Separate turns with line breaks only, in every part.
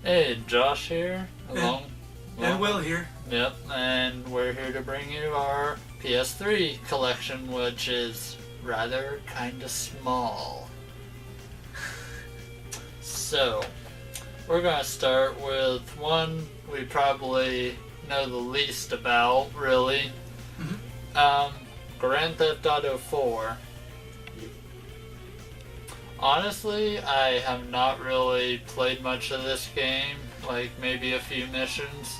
Hey, Josh here.
And Will here.
Yep, and we're here to bring you our PS3 collection, which is rather kinda small. So, we're gonna start with one we probably know the least about, really. Grand Theft Auto 4. Honestly, I have not really played much of this game, like maybe a few missions.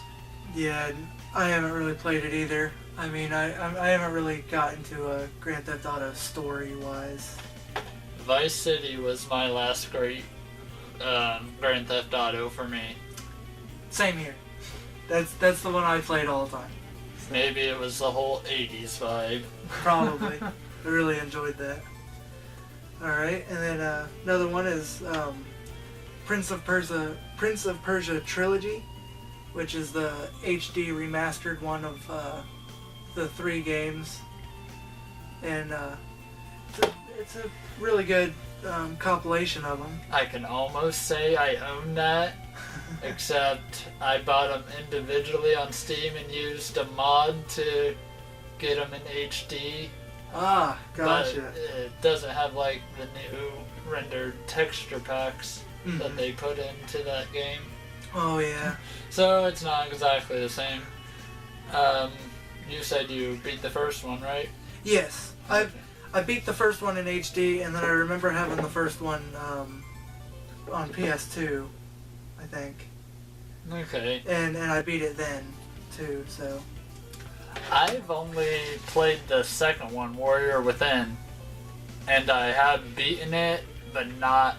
Yeah, I haven't really played it either. I mean, I haven't really gotten to a Grand Theft Auto story-wise.
Vice City was my last great Grand Theft Auto for me.
Same here. That's the one I played all the time.
Maybe it was the whole 80s vibe.
Probably. I really enjoyed that. Alright, and then another one is Prince of Persia Trilogy, which is the HD remastered one of the 3 games. And it's a really good compilation of them.
I can almost say I own that, except I bought them individually on Steam and used a mod to get them in HD.
Ah, gotcha.
But it doesn't have like the new rendered texture packs that they put into that game.
Oh yeah.
So it's not exactly the same. You said you beat the first one, right?
Yes. I beat the first one in HD, and then I remember having the first one on PS2, I think.
Okay.
And I beat it then too, so.
I've only played the second one, Warrior Within, and I have beaten it, but not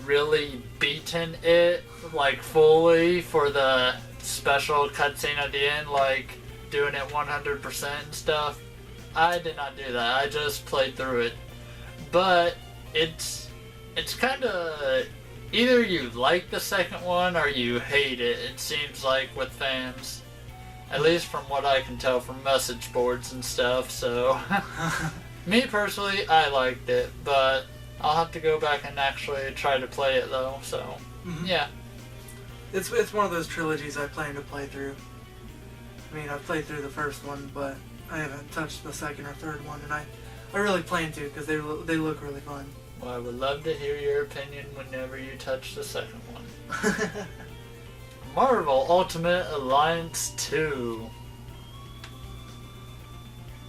really beaten it, like, fully for the special cutscene at the end, like, doing it 100% and stuff. I did not do that, I just played through it. But it's kinda, either you like the second one or you hate it, it seems like, with fans. At least from what I can tell from message boards and stuff, so. Me personally, I liked it, but I'll have to go back and actually try to play it though, so. Yeah.
It's one of those trilogies I plan to play through. I mean, I've played through the first one, but I haven't touched the second or third one, and I really plan to, because they look really fun.
Well, I would love to hear your opinion whenever you touch the second one. Marvel Ultimate Alliance 2.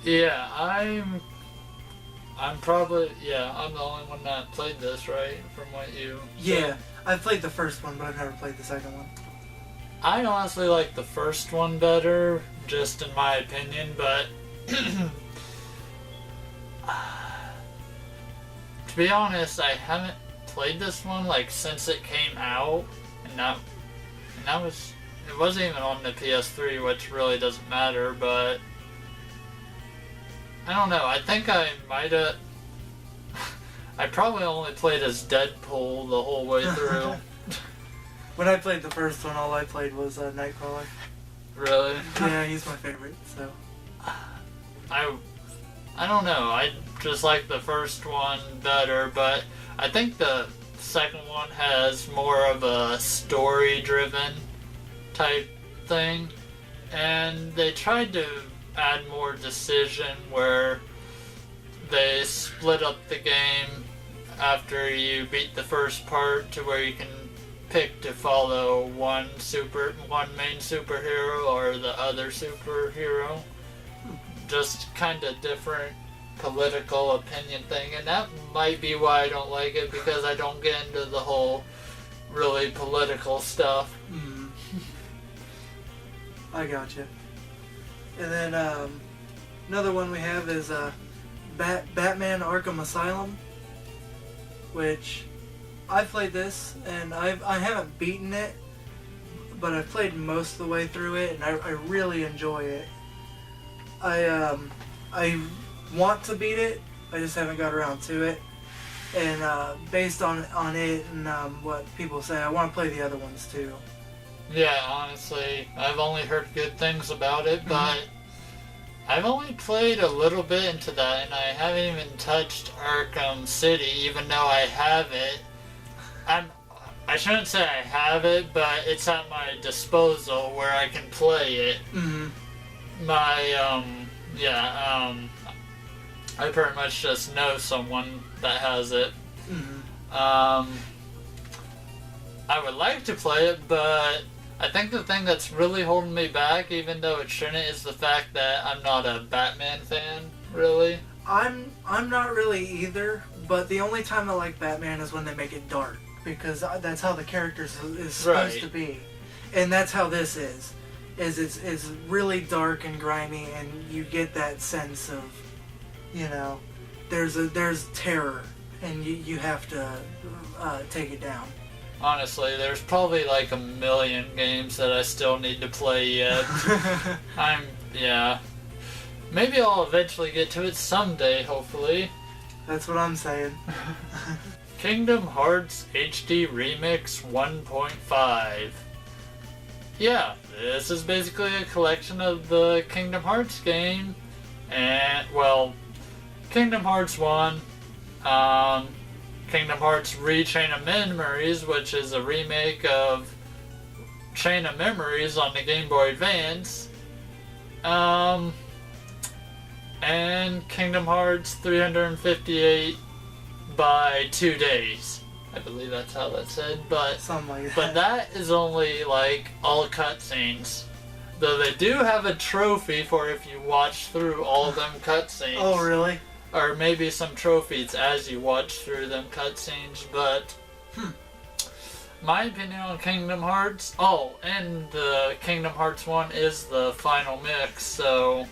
Yeah, I'm probably, I'm the only one that played this, right? From what you
Yeah, I've played the first one, but I've never played the second one.
I honestly like the first one better, just in my opinion, but to be honest, I haven't played this one like since it came out, and it wasn't even on the PS3, which really doesn't matter, but I don't know, I think I might have, I probably only played as Deadpool the whole way through.
When I played the first one, all I played was Nightcrawler.
Really?
Yeah, he's my favorite, so.
I don't know, I just like the first one better, but I think the second one has more of a story-driven type thing, and they tried to add more decision where they split up the game after you beat the first part to where you can pick to follow one main superhero or the other superhero. Just kind of different political opinion thing, and that might be why I don't like it, because I don't get into the whole really political stuff.
I gotcha. And then another one we have is Batman Arkham Asylum, which I played this, and I haven't beaten it, but I've played most of the way through it, and I really enjoy it. I want to beat it, I just haven't got around to it. And based on it and what people say, I want to play the other ones too.
Yeah, honestly, I've only heard good things about it, but I've only played a little bit into that, and I haven't even touched Arkham City, even though I have it. I shouldn't say I have it, but it's at my disposal where I can play it.
Mm-hmm.
I pretty much just know someone that has it.
Mm-hmm.
I would like to play it, but I think the thing that's really holding me back, even though it shouldn't, is the fact that I'm not a Batman fan, really.
I'm not really either, but the only time I like Batman is when they make it dark, because that's how the character is supposed to be, and that's how this is. It's really dark and grimy, and you get that sense of, you know, there's terror, and you have to take it down.
Honestly, there's probably like a million games that I still need to play yet. Maybe I'll eventually get to it someday, hopefully.
That's what I'm saying.
Kingdom Hearts HD Remix 1.5. Yeah, this is basically a collection of the Kingdom Hearts game. And, well, Kingdom Hearts 1, Kingdom Hearts Chain of Memories, which is a remake of Chain of Memories on the Game Boy Advance, and Kingdom Hearts 358 by 2 days. I believe that's how that's said, but
something like that.
But that is only like all cutscenes. Though they do have a trophy for if you watch through all of them cutscenes.
Oh, really?
Or maybe some trophies as you watch through them cutscenes, but my opinion on Kingdom Hearts. Oh, and the Kingdom Hearts 1 is the final mix, so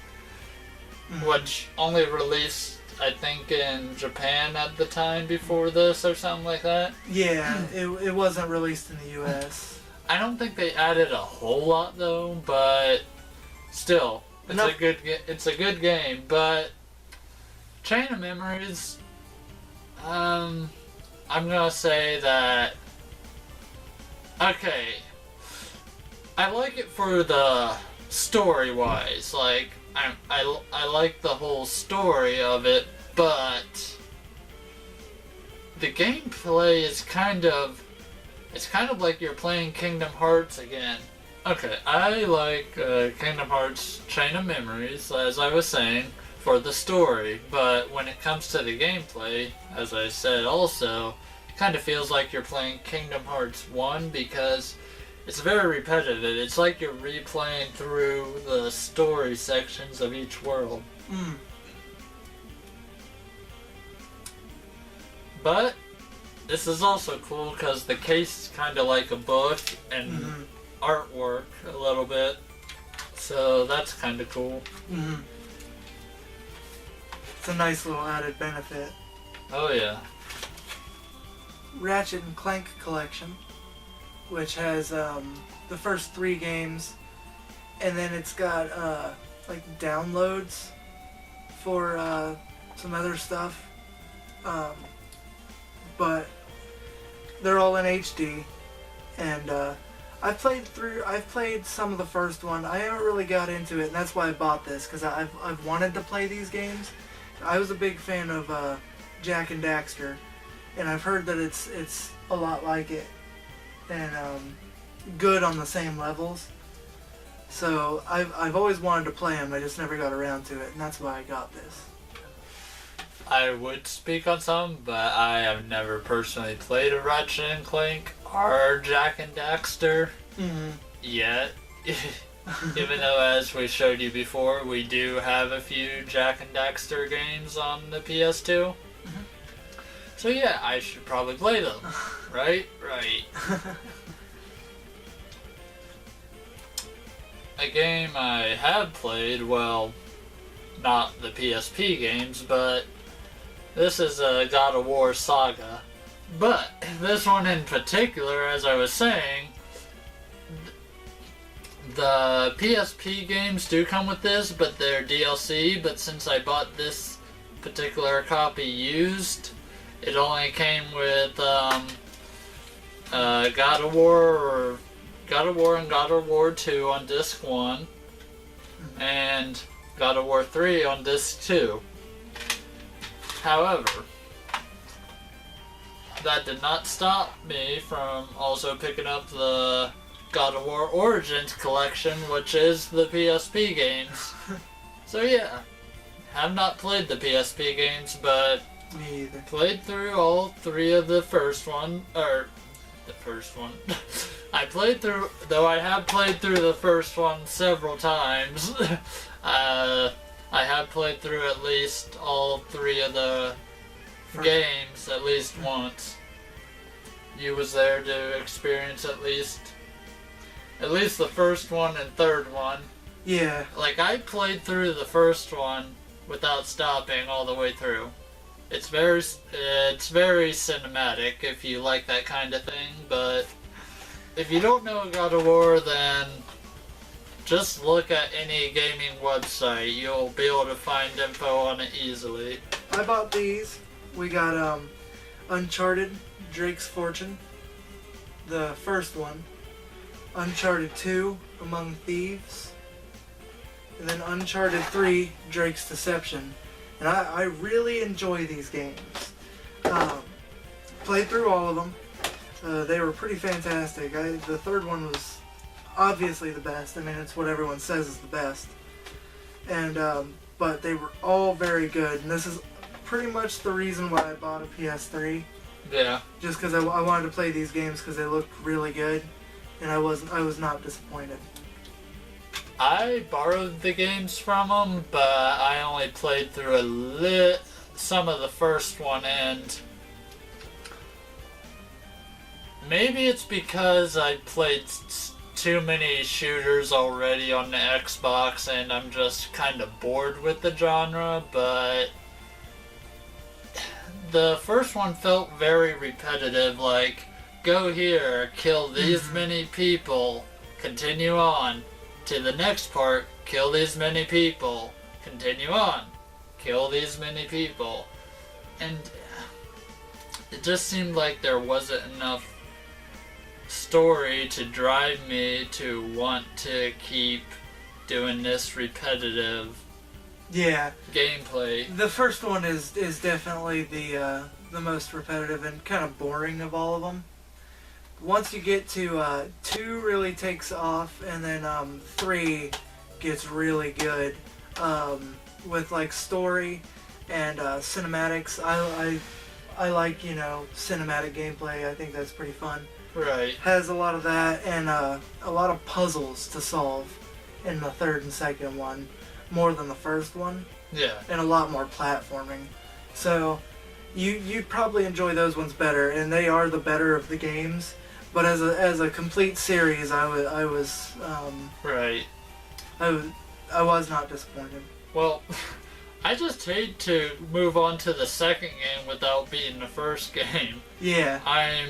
which only released, I think, in Japan at the time before this or something like that.
Yeah, it wasn't released in the US.
I don't think they added a whole lot though, but still, it's a good game, but Chain of Memories, I'm gonna say that, okay, I like it for the story-wise, like, I like the whole story of it, but the gameplay is it's kind of like you're playing Kingdom Hearts again. Okay, I like Kingdom Hearts Chain of Memories, as I was saying, for the story, but when it comes to the gameplay, as I said also, it kind of feels like you're playing Kingdom Hearts 1 because it's very repetitive. It's like you're replaying through the story sections of each world. But this is also cool because the case is kind of like a book and artwork a little bit, so that's kind of cool.
It's a nice little added benefit.
Oh yeah.
Ratchet and Clank Collection, which has the first 3 games, and then it's got like downloads for some other stuff, but they're all in HD. And I've played some of the first one. I haven't really got into it, and that's why I bought this, because I've wanted to play these games. I was a big fan of Jak and Daxter, and I've heard that it's a lot like it, and good on the same levels. So I've always wanted to play them. I just never got around to it, and that's why I got this.
I would speak on some, but I have never personally played a Ratchet and Clank or Jak and Daxter yet. Even though, as we showed you before, we do have a few Jak and Daxter games on the PS2. So yeah, I should probably play them. Right? Right. A game I have played, well, not the PSP games, but this is a God of War saga. But this one in particular, as I was saying, the PSP games do come with this, but they're DLC, but since I bought this particular copy used, it only came with God of War and God of War 2 on disc 1, and God of War 3 on disc 2. However, that did not stop me from also picking up the God of War Origins collection, which is the PSP games. So yeah, have not played the PSP games, but
Me either.
played through all three of the first one, or the first one. I played through, though I have played through the first one several times. I have played through at least all three of the games at least once. You was there to experience at least the first one and third one.
Yeah.
Like, I played through the first one without stopping all the way through. It's very cinematic if you like that kind of thing, but if you don't know God of War, then just look at any gaming website. You'll be able to find info on it easily.
I bought these. We got Uncharted, Drake's Fortune, the first one, Uncharted 2, Among Thieves, and then Uncharted 3, Drake's Deception. And I really enjoy these games. Played through all of them. They were pretty fantastic. The third one was obviously the best. I mean, it's what everyone says is the best. And but they were all very good. And this is pretty much the reason why I bought a PS3.
Yeah.
Just because I wanted to play these games because they looked really good, and I was not disappointed.
I borrowed the games from them, but I only played through some of the first one, and maybe it's because I played too many shooters already on the Xbox, and I'm just kind of bored with the genre, but the first one felt very repetitive, like, go here, kill these many people, continue on. To the next part, kill these many people, continue on, kill these many people. And it just seemed like there wasn't enough story to drive me to want to keep doing this repetitive gameplay.
The first one is definitely the most repetitive and kind of boring of all of them. Once you get to 2 really takes off, and then 3 gets really good with like story and cinematics. I like cinematic gameplay. I think that's pretty fun.
Right.
Has a lot of that and a lot of puzzles to solve in the third and second one, more than the first one.
Yeah.
And a lot more platforming. So you'd probably enjoy those ones better, and they are the better of the games. But as a complete series, I was
right.
I was not disappointed.
Well, I just hate to move on to the second game without beating the first game.
Yeah.
I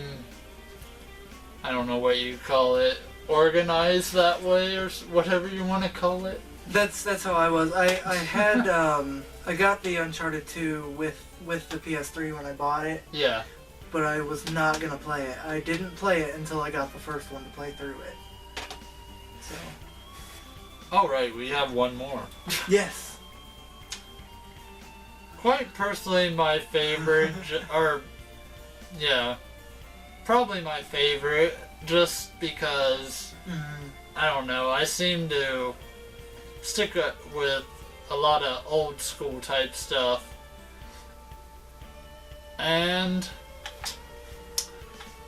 don't know what you call it, organized that way or whatever you want to call it.
That's how I was. I had I got the Uncharted 2 with the PS3 when I bought it.
Yeah.
But I was not gonna play it. I didn't play it until I got the first one to play through it. So.
Alright, we have one more.
Yes.
Quite personally, my favorite, probably my favorite, just because, I don't know, I seem to stick with a lot of old school type stuff. And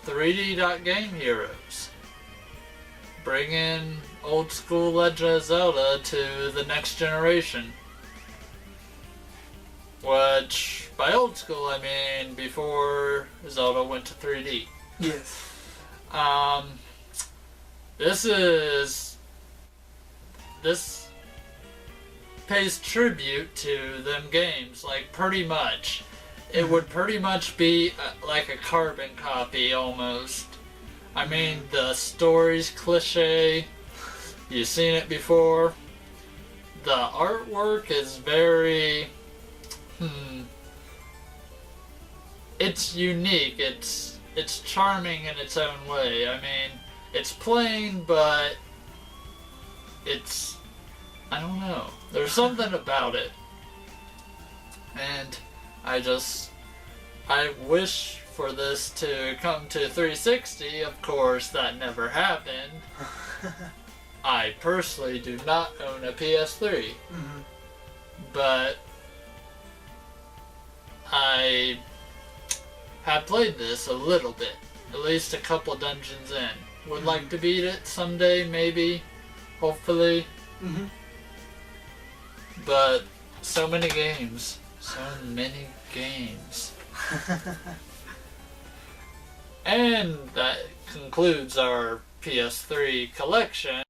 3D Game Heroes. Bringing old school Legend of Zelda to the next generation. Which, by old school, I mean before Zelda went to 3D.
Yes.
This pays tribute to them games, like, pretty much. It would pretty much be like a carbon copy, almost. I mean, the story's cliche. You've seen it before. The artwork is very... It's unique. It's charming in its own way. I mean, it's plain, but it's... I don't know. There's something about it. And I wish for this to come to 360. Of course, that never happened. I personally do not own a PS3.
Mm-hmm.
But I have played this a little bit. At least a couple dungeons in. Would like to beat it someday, maybe. Hopefully.
Mm-hmm.
But so many games. So many games. And that concludes our PS3 collection.